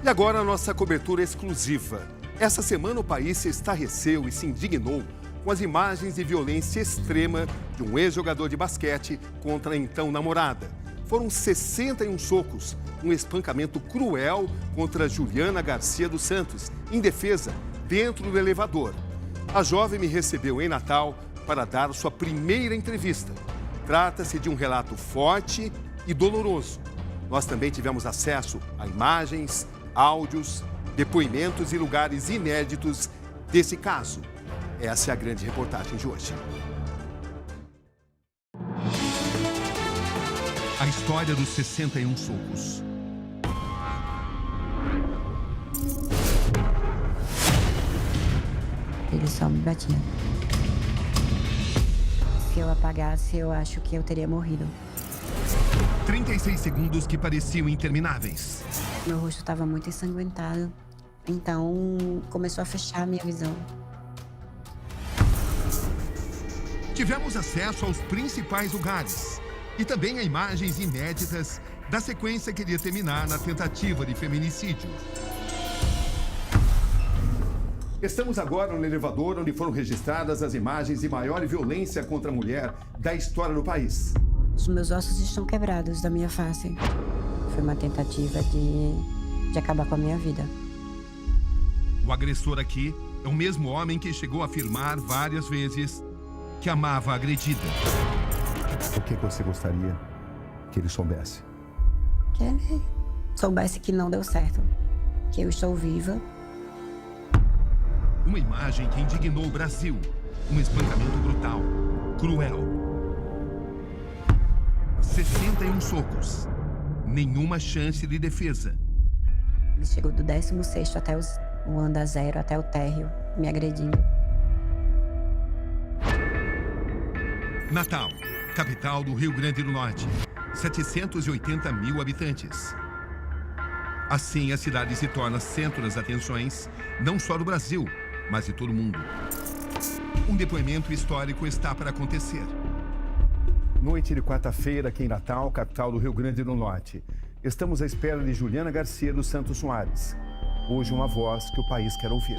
E agora a nossa cobertura exclusiva. Essa semana o país se estarreceu e se indignou com as imagens de violência extrema de um ex-jogador de basquete contra a então namorada. Foram 61 socos, um espancamento cruel contra Juliana Garcia dos Santos, indefesa, dentro do elevador. A jovem me recebeu em Natal para dar sua primeira entrevista. Trata-se de um relato forte e doloroso. Nós também tivemos acesso a imagens, áudios, depoimentos e lugares inéditos desse caso. Essa é a grande reportagem de hoje. A história dos 61 socos. Ele só me batia. Se eu apagasse, eu acho que eu teria morrido. 36 segundos que pareciam intermináveis. Meu rosto estava muito ensanguentado, então começou a fechar a minha visão. Tivemos acesso aos principais lugares e também a imagens inéditas da sequência que iria terminar na tentativa de feminicídio. Estamos agora no elevador onde foram registradas as imagens de maior violência contra a mulher da história do país. Os meus ossos estão quebrados da minha face. Foi uma tentativa de acabar com a minha vida. O agressor aqui é o mesmo homem que chegou a afirmar várias vezes que amava a agredida. O que você gostaria que ele soubesse? Que ele soubesse que não deu certo, que eu estou viva. Uma imagem que indignou o Brasil. Um espancamento brutal, cruel. 61 socos. Nenhuma chance de defesa. Ele chegou do 16º até o andar 0, até o térreo, me agredindo. Natal, capital do Rio Grande do Norte. 780 mil habitantes. Assim, a cidade se torna centro das atenções, não só do Brasil, mas de todo o mundo. Um depoimento histórico está para acontecer. Noite de quarta-feira aqui em Natal, capital do Rio Grande do Norte. Estamos à espera de Juliana Garcia dos Santos Soares. Hoje uma voz que o país quer ouvir.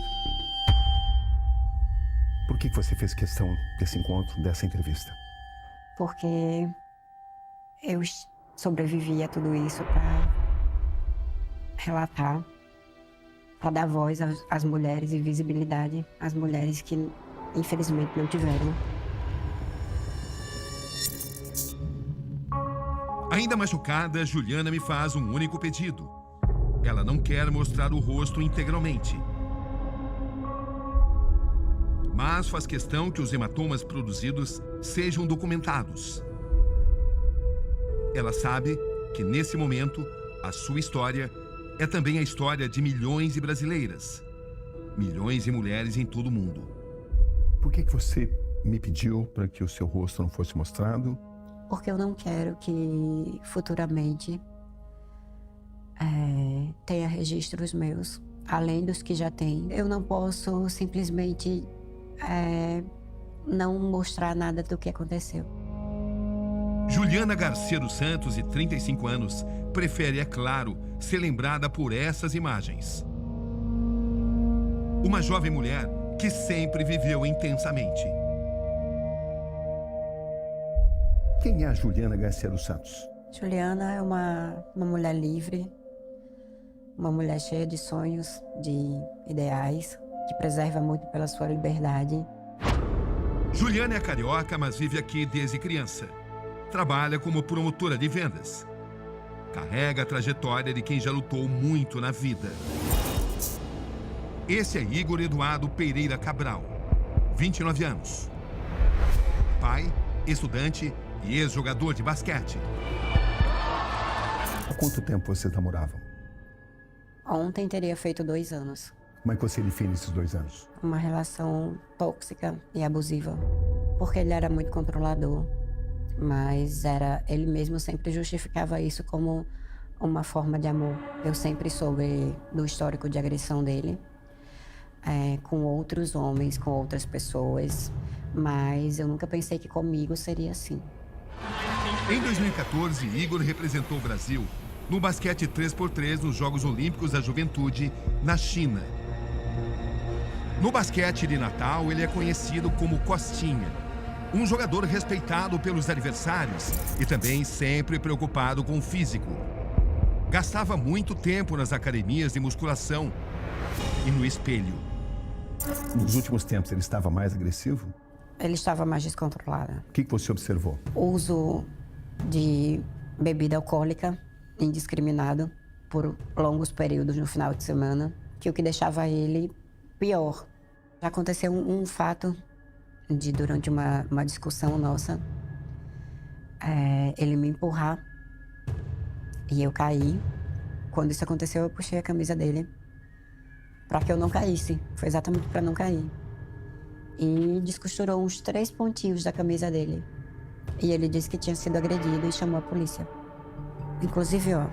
Por que você fez questão desse encontro, dessa entrevista? Porque eu sobrevivi a tudo isso para relatar, para dar voz às mulheres e visibilidade às mulheres que, infelizmente, não tiveram. Ainda machucada, Juliana me faz um único pedido. Ela não quer mostrar o rosto integralmente, mas faz questão que os hematomas produzidos sejam documentados. Ela sabe que, nesse momento, a sua história é também a história de milhões de brasileiras, milhões de mulheres em todo o mundo. Por que você me pediu para que o seu rosto não fosse mostrado? Porque eu não quero que futuramente tenha registros meus, além dos que já tem. Eu não posso simplesmente não mostrar nada do que aconteceu. Juliana Garcia dos Santos, de 35 anos, prefere, é claro, ser lembrada por essas imagens. Uma jovem mulher que sempre viveu intensamente. Quem é a Juliana Garcia dos Santos? Juliana é uma mulher livre, uma mulher cheia de sonhos, de ideais, que preserva muito pela sua liberdade. Juliana é carioca, mas vive aqui desde criança. Trabalha como promotora de vendas. Carrega a trajetória de quem já lutou muito na vida. Esse é Igor Eduardo Pereira Cabral, 29 anos. Pai, estudante e ex-jogador de basquete. Há quanto tempo vocês namoravam? Ontem teria feito 2 anos. Como é que você define esses 2 anos? Uma relação tóxica e abusiva. Porque ele era muito controlador. Mas ele mesmo sempre justificava isso como uma forma de amor. Eu sempre soube do histórico de agressão dele. Com outros homens, com outras pessoas. Mas eu nunca pensei que comigo seria assim. Em 2014, Igor representou o Brasil no basquete 3x3 nos Jogos Olímpicos da Juventude, na China. No basquete de Natal, ele é conhecido como Costinha, um jogador respeitado pelos adversários e também sempre preocupado com o físico. Gastava muito tempo nas academias de musculação e no espelho. Nos últimos tempos, ele estava mais agressivo? Ele estava mais descontrolado. O que você observou? O uso de bebida alcoólica indiscriminado por longos períodos no final de semana, que o que deixava ele pior. Aconteceu um fato durante uma discussão nossa, ele me empurrar e eu caí. Quando isso aconteceu, eu puxei a camisa dele para que eu não caísse. Foi exatamente para não cair. E descosturou uns 3 pontinhos da camisa dele. E ele disse que tinha sido agredido e chamou a polícia. Inclusive, ó,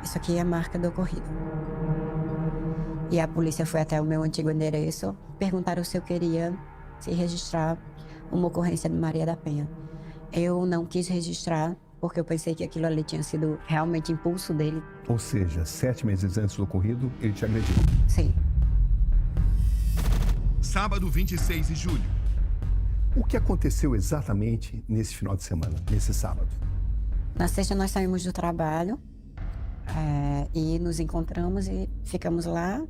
isso aqui é a marca do ocorrido. E a polícia foi até o meu antigo endereço, perguntaram se eu queria se registrar uma ocorrência de Maria da Penha. Eu não quis registrar, porque eu pensei que aquilo ali tinha sido realmente impulso dele. Ou seja, 7 meses antes do ocorrido, ele te agrediu? Sim. Sábado, 26 de julho. O que aconteceu exatamente nesse final de semana, nesse sábado? Na sexta nós saímos do trabalho e nos encontramos e ficamos lá,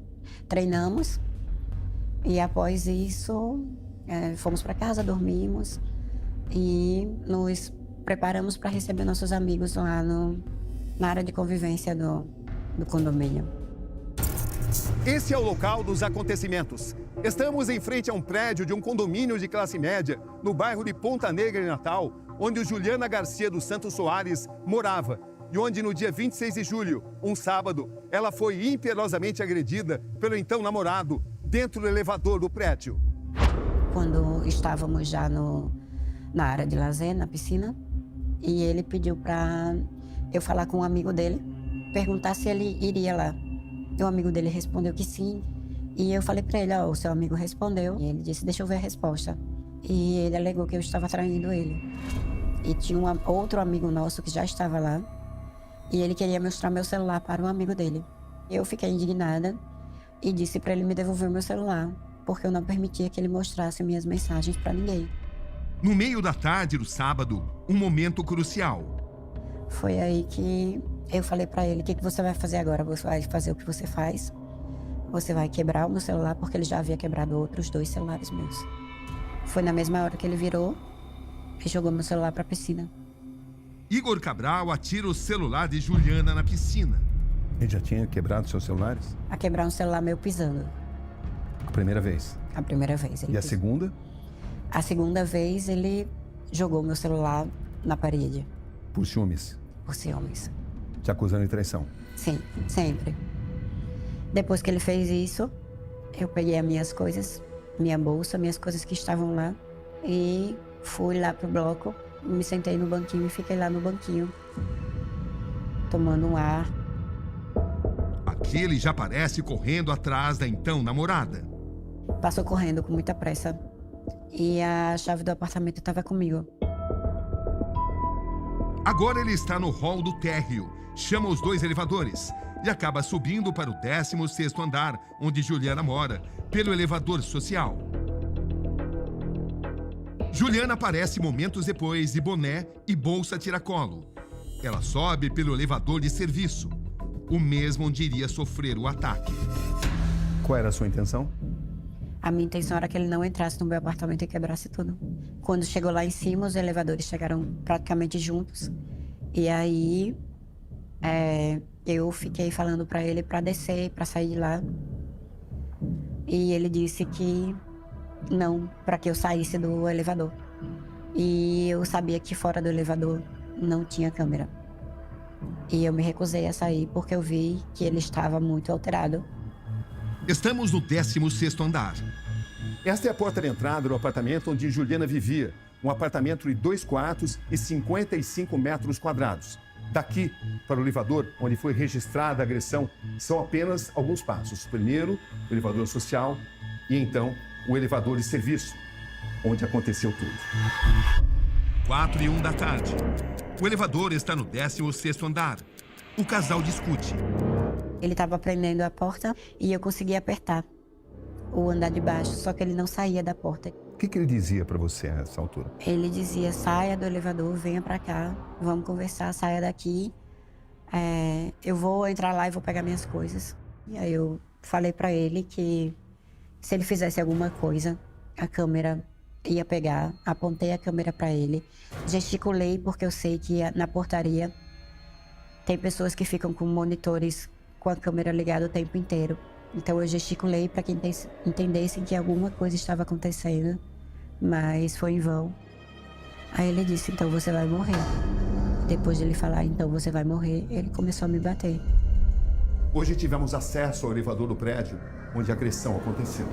treinamos. E após isso, fomos para casa, dormimos e nos preparamos para receber nossos amigos lá na área de convivência do condomínio. Esse é o local dos acontecimentos. Estamos em frente a um prédio de um condomínio de classe média, no bairro de Ponta Negra, em Natal, onde Juliana Garcia dos Santos Soares morava e onde no dia 26 de julho, um sábado, ela foi impiedosamente agredida pelo então namorado dentro do elevador do prédio. Quando estávamos já na área de lazer, na piscina, e ele pediu para eu falar com um amigo dele, perguntar se ele iria lá. E o amigo dele respondeu que sim. E eu falei para ele, ó, o seu amigo respondeu. E ele disse, deixa eu ver a resposta. E ele alegou que eu estava traindo ele. E tinha outro amigo nosso que já estava lá. E ele queria mostrar meu celular para um amigo dele. Eu fiquei indignada e disse para ele me devolver o meu celular, porque eu não permitia que ele mostrasse minhas mensagens para ninguém. No meio da tarde do sábado, um momento crucial. Foi aí que eu falei para ele, o que você vai fazer agora? Você vai fazer o que você faz? Você vai quebrar o meu celular, porque ele já havia quebrado outros 2 celulares meus. Foi na mesma hora que ele virou e jogou meu celular para a piscina. Igor Cabral atira o celular de Juliana na piscina. Ele já tinha quebrado seus celulares? A quebrar um celular meu pisando. A primeira vez? A primeira vez. E a segunda? A segunda vez ele jogou meu celular na parede. Por ciúmes? Por ciúmes. Te acusando de traição? Sim, sempre. Depois que ele fez isso, eu peguei as minhas coisas, minha bolsa, minhas coisas que estavam lá e fui lá pro bloco, me sentei no banquinho e fiquei lá no banquinho, tomando um ar. Aqui ele já aparece correndo atrás da então namorada. Passou correndo com muita pressa e a chave do apartamento estava comigo. Agora ele está no hall do térreo, chama os 2 elevadores e acaba subindo para o 16º andar, onde Juliana mora, pelo elevador social. Juliana aparece momentos depois de boné e bolsa tiracolo. Ela sobe pelo elevador de serviço, o mesmo onde iria sofrer o ataque. Qual era a sua intenção? A minha intenção era que ele não entrasse no meu apartamento e quebrasse tudo. Quando chegou lá em cima, os elevadores chegaram praticamente juntos. E aí, eu fiquei falando para ele para descer, para sair de lá. E ele disse que não, para que eu saísse do elevador. E eu sabia que fora do elevador não tinha câmera. E eu me recusei a sair porque eu vi que ele estava muito alterado. Estamos no 16º andar. Esta é a porta de entrada do apartamento onde Juliana vivia. Um apartamento de 2 quartos e 55 metros quadrados. Daqui para o elevador, onde foi registrada a agressão, são apenas alguns passos. Primeiro, o elevador social e então o elevador de serviço, onde aconteceu tudo. 4:01 da tarde. O elevador está no 16º andar. o casal discute. Ele estava prendendo a porta e eu consegui apertar o andar de baixo, só que ele não saía da porta. O que ele dizia para você nessa altura? Ele dizia, saia do elevador, venha pra cá, vamos conversar, saia daqui. Eu vou entrar lá e vou pegar minhas coisas. E aí eu falei pra ele que se ele fizesse alguma coisa, a câmera ia pegar. Apontei a câmera pra ele, gesticulei porque eu sei que na portaria tem pessoas que ficam com monitores com a câmera ligada o tempo inteiro. Então eu gesticulei para que entendessem que alguma coisa estava acontecendo, mas foi em vão. Aí ele disse, então você vai morrer. Depois de ele falar, então você vai morrer, ele começou a me bater. Hoje tivemos acesso ao elevador do prédio onde a agressão aconteceu.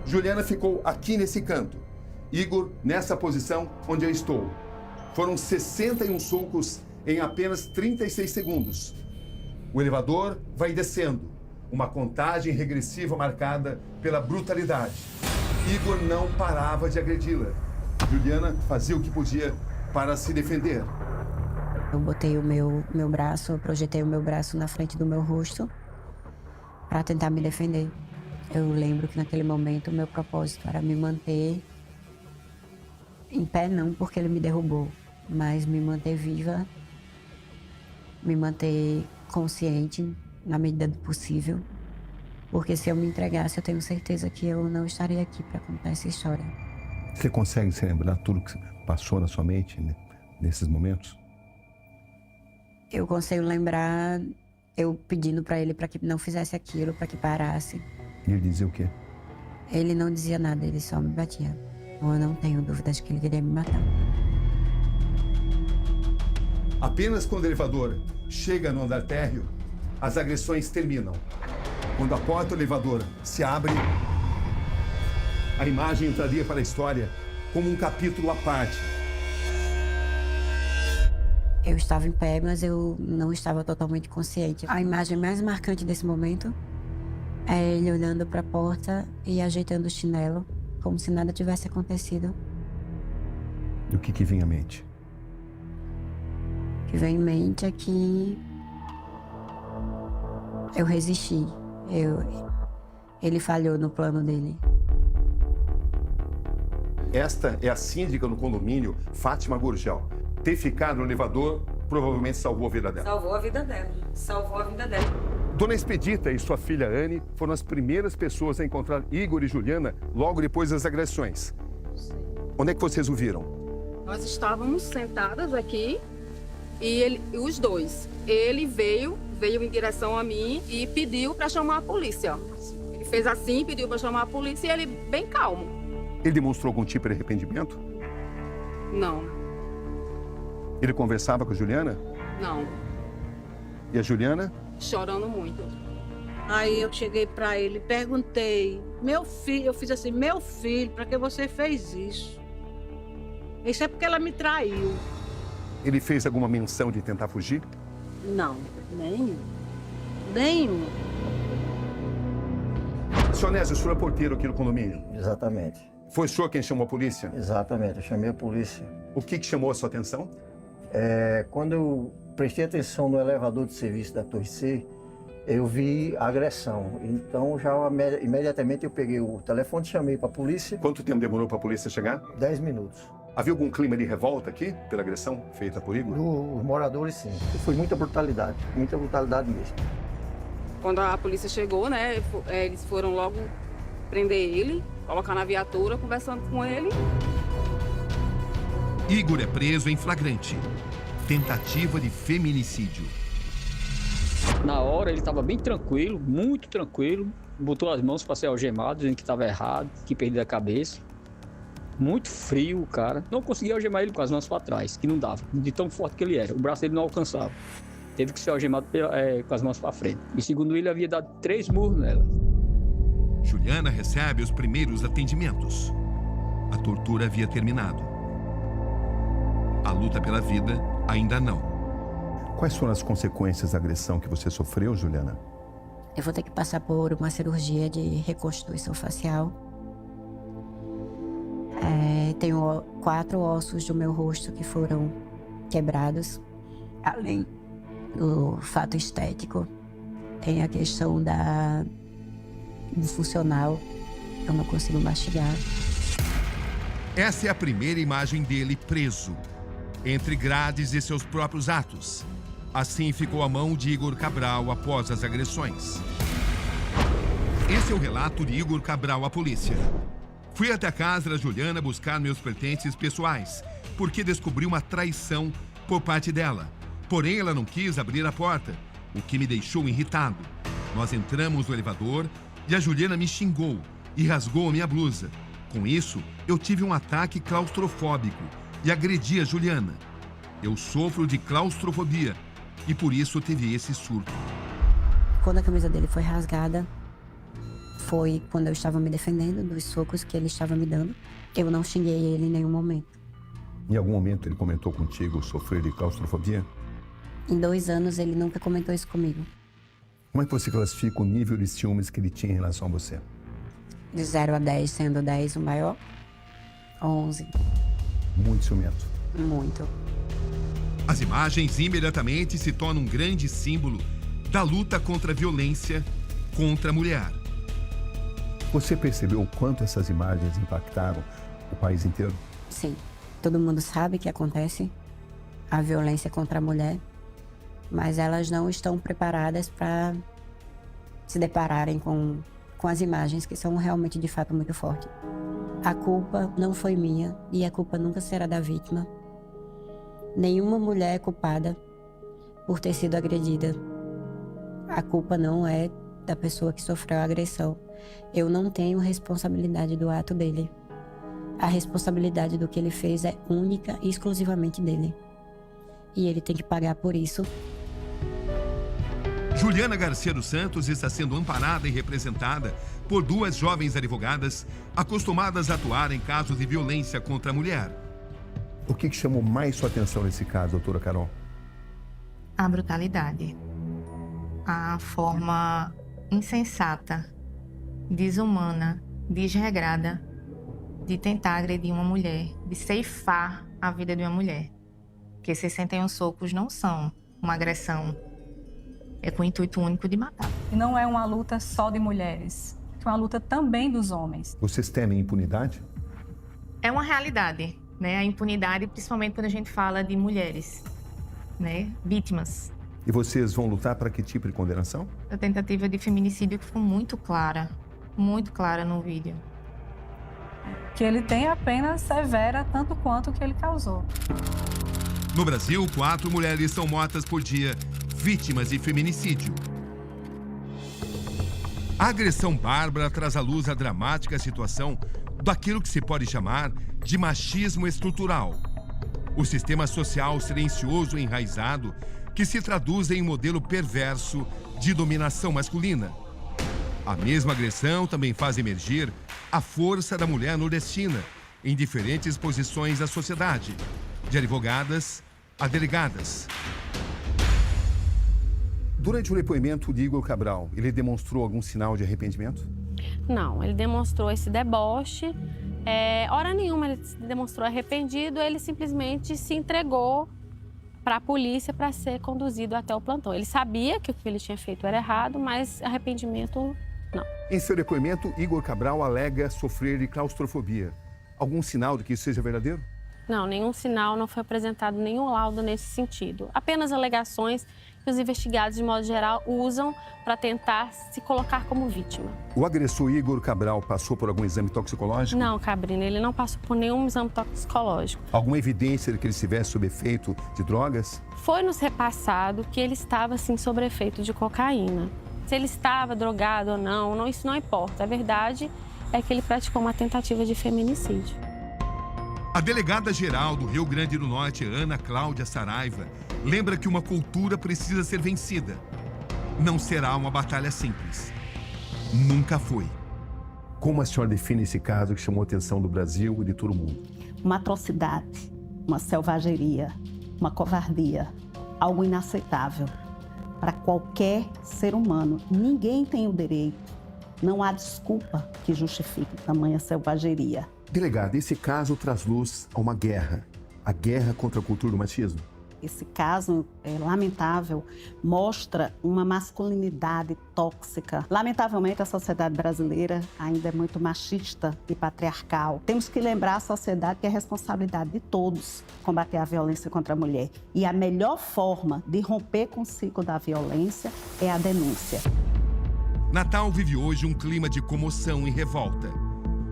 Juliana ficou aqui nesse canto. Igor nessa posição onde eu estou. Foram 61 socos em apenas 36 segundos. O elevador vai descendo. Uma contagem regressiva marcada pela brutalidade. Igor não parava de agredi-la. Juliana fazia o que podia para se defender. Eu botei o meu braço, eu projetei o meu braço na frente do meu rosto para tentar me defender. Eu lembro que naquele momento o meu propósito era me manter em pé, não porque ele me derrubou, mas me manter viva, me manter consciente na medida do possível, porque se eu me entregasse, eu tenho certeza que eu não estaria aqui para contar essa história. Você consegue se lembrar tudo que passou na sua mente nesses momentos? Eu consigo lembrar eu pedindo para ele para que não fizesse aquilo, para que parasse. E ele dizia o quê? Ele não dizia nada, ele só me batia. Eu não tenho dúvidas que ele queria me matar. Apenas quando o elevador chega no andar térreo, as agressões terminam. Quando a porta do elevador se abre, a imagem entraria para a história como um capítulo à parte. Eu estava em pé, mas eu não estava totalmente consciente. A imagem mais marcante desse momento é ele olhando para a porta e ajeitando o chinelo, como se nada tivesse acontecido. E o que vinha à mente? O que vem em mente é que eu resisti. Ele falhou no plano dele. Esta é a síndica no condomínio, Fátima Gurgel. Ter ficado no elevador provavelmente salvou a vida dela. Salvou a vida dela. Salvou a vida dela. Dona Expedita e sua filha Anne foram as primeiras pessoas a encontrar Igor e Juliana logo depois das agressões. Sim. Onde é que vocês o viram? Nós estávamos sentadas aqui e os dois. Ele veio em direção a mim e pediu para chamar a polícia. Ele fez assim, pediu para chamar a polícia e ele bem calmo. Ele demonstrou algum tipo de arrependimento? Não, Ele conversava com a Juliana? não. E a Juliana? Chorando muito. Aí eu cheguei pra ele e perguntei, meu filho, eu fiz assim, meu filho, pra que você fez isso? Isso é porque ela me traiu. Ele fez alguma menção de tentar fugir? Não, nenhum. Seu Onésio, o senhor é porteiro aqui no condomínio. Exatamente, Foi o senhor quem chamou a polícia? exatamente. Eu chamei a polícia. O que chamou a sua atenção? Quando eu prestei atenção no elevador de serviço da Torre C, eu vi a agressão. Então, imediatamente eu peguei o telefone, chamei para a polícia. Quanto tempo demorou para a polícia chegar? 10 minutos. Havia algum clima de revolta aqui pela agressão feita por Igor? Os moradores, sim. Foi muita brutalidade mesmo. Quando a polícia chegou, né, eles foram logo prender ele, colocar na viatura, conversando com ele. Igor é preso em flagrante. Tentativa de feminicídio. Na hora ele estava bem tranquilo, muito tranquilo. Botou as mãos para ser algemado, dizendo que estava errado, que perdia a cabeça. Muito frio o cara. Não conseguia algemar ele com as mãos para trás, que não dava, de tão forte que ele era. O braço dele não alcançava. Teve que ser algemado com as mãos para frente. E segundo ele, havia dado 3 murros nela. Juliana recebe os primeiros atendimentos. A tortura havia terminado. A luta pela vida ainda não. Quais foram as consequências da agressão que você sofreu, Juliana? Eu vou ter que passar por uma cirurgia de reconstituição facial. Tenho 4 ossos do meu rosto que foram quebrados, do fato estético, tem a questão do funcional. Eu não consigo mastigar. Essa é a primeira imagem dele preso, entre grades de seus próprios atos. Assim ficou a mão de Igor Cabral após as agressões. Esse é o relato de Igor Cabral à polícia. Fui até a casa da Juliana buscar meus pertences pessoais, porque descobri uma traição por parte dela. Porém, ela não quis abrir a porta, o que me deixou irritado. Nós entramos no elevador e a Juliana me xingou e rasgou a minha blusa. Com isso, eu tive um ataque claustrofóbico e agredi a Juliana. Eu sofro de claustrofobia e por isso tive esse surto. Quando a camisa dele foi rasgada, foi quando eu estava me defendendo dos socos que ele estava me dando. Eu não xinguei ele em nenhum momento. Em algum momento ele comentou contigo sofrer de claustrofobia? Em 2 anos, ele nunca comentou isso comigo. Como é que você classifica o nível de ciúmes que ele tinha em relação a você? De 0 a 10, sendo 10 o maior, 11. Muito ciumento. Muito. As imagens imediatamente se tornam um grande símbolo da luta contra a violência contra a mulher. Você percebeu o quanto essas imagens impactaram o país inteiro? Sim. Todo mundo sabe que acontece a violência contra a mulher, mas elas não estão preparadas para se depararem com as imagens que são realmente, de fato, muito fortes. A culpa não foi minha e a culpa nunca será da vítima. Nenhuma mulher é culpada por ter sido agredida. A culpa não é da pessoa que sofreu a agressão. Eu não tenho responsabilidade do ato dele. A responsabilidade do que ele fez é única e exclusivamente dele. E ele tem que pagar por isso. Juliana Garcia dos Santos está sendo amparada e representada por 2 jovens advogadas acostumadas a atuar em casos de violência contra a mulher. O que chamou mais sua atenção nesse caso, doutora Carol? A brutalidade. A forma insensata, desumana, desregrada de tentar agredir uma mulher, de ceifar a vida de uma mulher. Porque 61 socos não são uma agressão, é com o intuito único de matar. E não é uma luta só de mulheres, é uma luta também dos homens. Vocês temem impunidade? É uma realidade, né? A impunidade, principalmente quando a gente fala de mulheres, né? Vítimas. E vocês vão lutar para que tipo de condenação? A tentativa de feminicídio que ficou muito clara no vídeo. Que ele tem a pena severa tanto quanto o que ele causou. No Brasil, 4 mulheres são mortas por dia, vítimas de feminicídio. A agressão bárbara traz à luz a dramática situação daquilo que se pode chamar de machismo estrutural. O sistema social silencioso e enraizado que se traduz em um modelo perverso de dominação masculina. A mesma agressão também faz emergir a força da mulher nordestina em diferentes posições da sociedade, de advogadas a delegadas. Durante o depoimento de Igor Cabral, ele demonstrou algum sinal de arrependimento? Não, ele demonstrou esse deboche. Hora nenhuma ele demonstrou arrependido, ele simplesmente se entregou para a polícia para ser conduzido até o plantão. Ele sabia que o que ele tinha feito era errado, mas arrependimento, não. Em seu depoimento, Igor Cabral alega sofrer de claustrofobia. Algum sinal de que isso seja verdadeiro? Não, nenhum sinal, não foi apresentado nenhum laudo nesse sentido. Apenas alegações que os investigados, de modo geral, usam para tentar se colocar como vítima. O agressor Igor Cabral passou por algum exame toxicológico? Não, Cabrina, ele não passou por nenhum exame toxicológico. Alguma evidência de que ele estivesse sob efeito de drogas? Foi-nos repassado que ele estava, sim, sob efeito de cocaína. Se ele estava drogado ou não, isso não importa. A verdade é que ele praticou uma tentativa de feminicídio. A delegada-geral do Rio Grande do Norte, Ana Cláudia Saraiva, lembra que uma cultura precisa ser vencida. Não será uma batalha simples. Nunca foi. Como a senhora define esse caso que chamou a atenção do Brasil e de todo o mundo? Uma atrocidade, uma selvageria, uma covardia, algo inaceitável para qualquer ser humano. Ninguém tem o direito, não há desculpa que justifique tamanha selvageria. Delegada, esse caso traz luz a uma guerra, a guerra contra a cultura do machismo. esse caso lamentável mostra uma masculinidade tóxica. Lamentavelmente, a sociedade brasileira ainda é muito machista e patriarcal. Temos que lembrar à sociedade que é responsabilidade de todos combater a violência contra a mulher. E a melhor forma de romper com o ciclo da violência é a denúncia. Natal vive hoje um clima de comoção e revolta.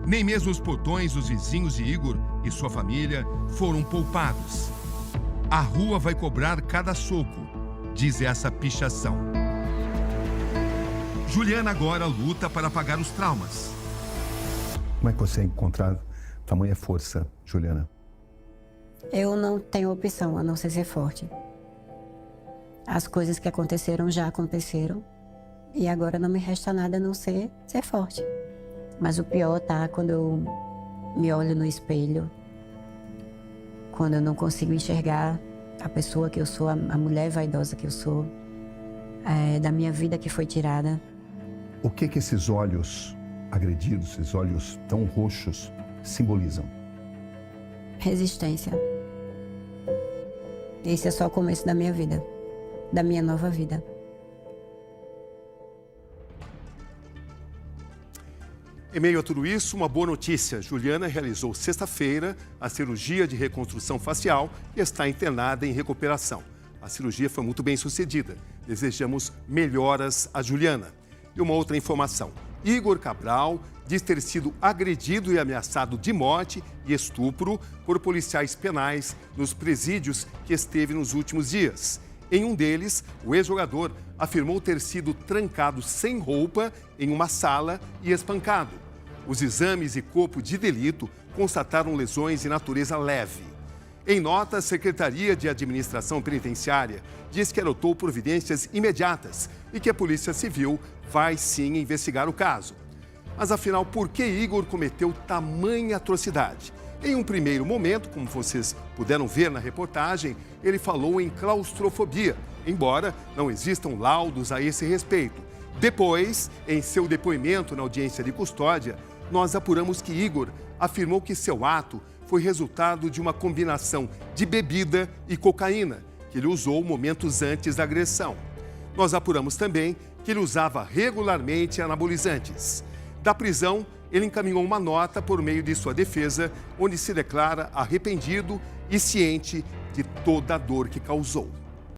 Nem mesmo os portões dos vizinhos de Igor e sua família foram poupados. A rua vai cobrar cada soco, diz essa pichação. Juliana agora luta para apagar os traumas. Como é que você encontrar tamanha força, Juliana? Eu não tenho opção a não ser forte. As coisas que aconteceram já aconteceram e agora não me resta nada a não ser forte. Mas o pior tá quando eu me olho no espelho, quando eu não consigo enxergar a pessoa que eu sou, a mulher vaidosa que eu sou, da minha vida que foi tirada. O que esses olhos agredidos, esses olhos tão roxos, simbolizam? Resistência. Esse é só o começo da minha vida, da minha nova vida. Em meio a tudo isso, uma boa notícia. Juliana realizou sexta-feira a cirurgia de reconstrução facial e está internada em recuperação. A cirurgia foi muito bem sucedida. Desejamos melhoras a Juliana. E uma outra informação. Igor Cabral diz ter sido agredido e ameaçado de morte e estupro por policiais penais nos presídios que esteve nos últimos dias. Em um deles, o ex-jogador afirmou ter sido trancado sem roupa em uma sala e espancado. Os exames e corpo de delito constataram lesões de natureza leve. Em nota, a Secretaria de Administração Penitenciária diz que adotou providências imediatas e que a Polícia Civil vai sim investigar o caso. Mas afinal, por que Igor cometeu tamanha atrocidade? Em um primeiro momento, como vocês puderam ver na reportagem, ele falou em claustrofobia, embora não existam laudos a esse respeito. Depois, em seu depoimento na audiência de custódia, nós apuramos que Igor afirmou que seu ato foi resultado de uma combinação de bebida e cocaína, que ele usou momentos antes da agressão. Nós apuramos também que ele usava regularmente anabolizantes. Da prisão, ele encaminhou uma nota por meio de sua defesa, onde se declara arrependido e ciente de toda a dor que causou.